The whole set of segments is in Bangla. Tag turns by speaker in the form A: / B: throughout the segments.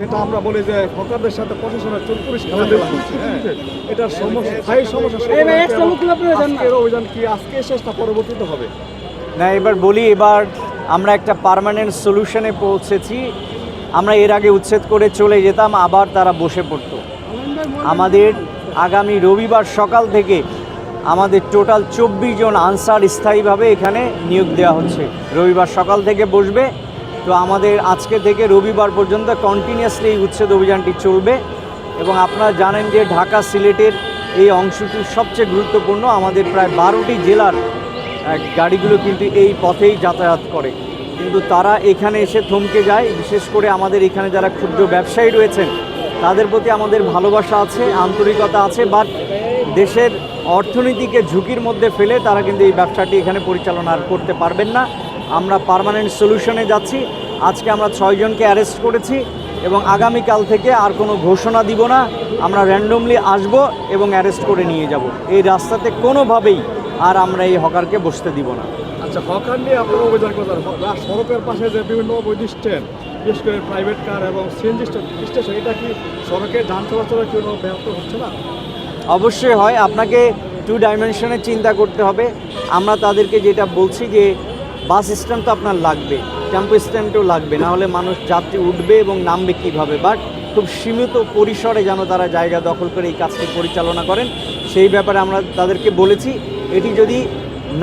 A: যেটা আমরা বলি যে হকারদের সাথে প্রশাসনের চুলপুরিশ খেলা হচ্ছে, হ্যাঁ, এটার সমস্যা স্থায়ী সমস্যা আজকের অভিযান কি আজকে শেষ না পরবর্তীতে হবে?
B: না, এবার বলি, এবার আমরা একটা পার্মানেন্ট সলিউশনে পৌঁছেছি। আমরা এর আগে উচ্ছেদ করে চলে যেতাম, আবার তারা বসে পড়তো। আমাদের আগামী রবিবার সকাল থেকে আমাদের টোটাল 24 জন আনসার স্থায়ীভাবে এখানে নিয়োগ দেওয়া হচ্ছে। রবিবার সকাল থেকে বসবে, তো আমাদের আজকে থেকে রবিবার পর্যন্ত কন্টিনিউয়াসলি এই উচ্ছেদ অভিযানটি চলবে। এবং আপনারা জানেন যে ঢাকা সিলেটের এই অংশটি সবচেয়ে গুরুত্বপূর্ণ। আমাদের প্রায় 12টি জেলার গাড়িগুলো কিন্তু এই পথেই যাতায়াত করে, কিন্তু তারা এখানে এসে থমকে যায়। বিশেষ করে আমাদের এখানে যারা ক্ষুদ্র ব্যবসায়ী রয়েছেন তাদের প্রতি আমাদের ভালোবাসা আছে, আন্তরিকতা আছে, বাট দেশের অর্থনীতিকে ঝুঁকির মধ্যে ফেলে তারা কিন্তু এই ব্যবসাটি এখানে পরিচালনা করতে পারবেন না। আমরা পার্মানেন্ট সলিউশনে যাচ্ছি। আজকে আমরা 6 জনকে অ্যারেস্ট করেছি এবং আগামীকাল থেকে আর কোনো ঘোষণা দিব না। আমরা র্যান্ডমলি আসব এবং অ্যারেস্ট করে নিয়ে যাব। এই রাস্তাতে কোনোভাবেই আর আমরা এই হকারকে বসতে দিব না।
A: আচ্ছা, হকার নিয়ে আপনারা অভিযান করছেন, সড়কের পাশে যে বিভিন্ন অবৈধ স্ট্যান্ড, বিশেষ করে প্রাইভেট কার এবং সিএনজি স্টেশন, এটা কি সড়কে যান চলাচলের কোনো ব্যাহত হচ্ছে না?
B: অবশ্যই হয়। আপনাকে 2 ডাইমেনশনে চিন্তা করতে হবে। আমরা তাদেরকে যেটা বলছি যে বাস স্ট্যান্ড তো আপনার লাগবে, টেম্পো স্ট্যান্ডও লাগবে, না হলে মানুষ যাত্রী উঠবে এবং নামবে কীভাবে। বাট খুব সীমিত পরিসরে যেন তারা জায়গা দখল করে এই কাজটি পরিচালনা করেন, সেই ব্যাপারে আমরা তাদেরকে বলেছি। এটি যদি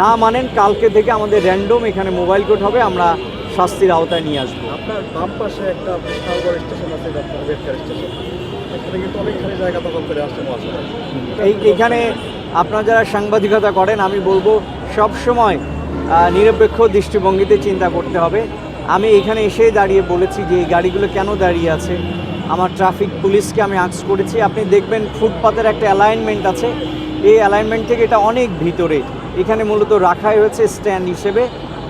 B: না মানেন, কালকে থেকে আমাদের র্যান্ডম এখানে মোবাইল কোর্ট হবে, আমরা শাস্তির আওতায় নিয়ে আসবো।
A: আপনার বাম পাশে একটা বিশালগড় স্টেশন আছে, আম্বেদকর স্টেশন, এখানে কিন্তু অনেকখানি জায়গা দখল করে আসছে মহাসড়ক।
B: এইখানে আপনারা যারা সাংবাদিকতা করেন, আমি বলবো সবসময় নিরপেক্ষ দৃষ্টিভঙ্গিতে চিন্তা করতে হবে। আমি এখানে এসে দাঁড়িয়ে বলেছি যে এই গাড়িগুলো কেন দাঁড়িয়ে আছে। আমার ট্রাফিক পুলিশকে আমি আস্ক করেছি। আপনি দেখবেন ফুটপাতের একটা অ্যালাইনমেন্ট আছে, এই অ্যালাইনমেন্ট থেকে এটা অনেক ভিতরে, এখানে মূলত রাখাই হয়েছে স্ট্যান্ড হিসেবে,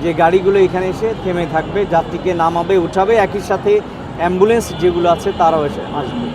B: যে গাড়িগুলো এখানে এসে থেমে থাকবে, যাত্রীকে নামাবে, উঠাবে, একই সাথে অ্যাম্বুলেন্স যেগুলো আছে তারাও এসে আসবে।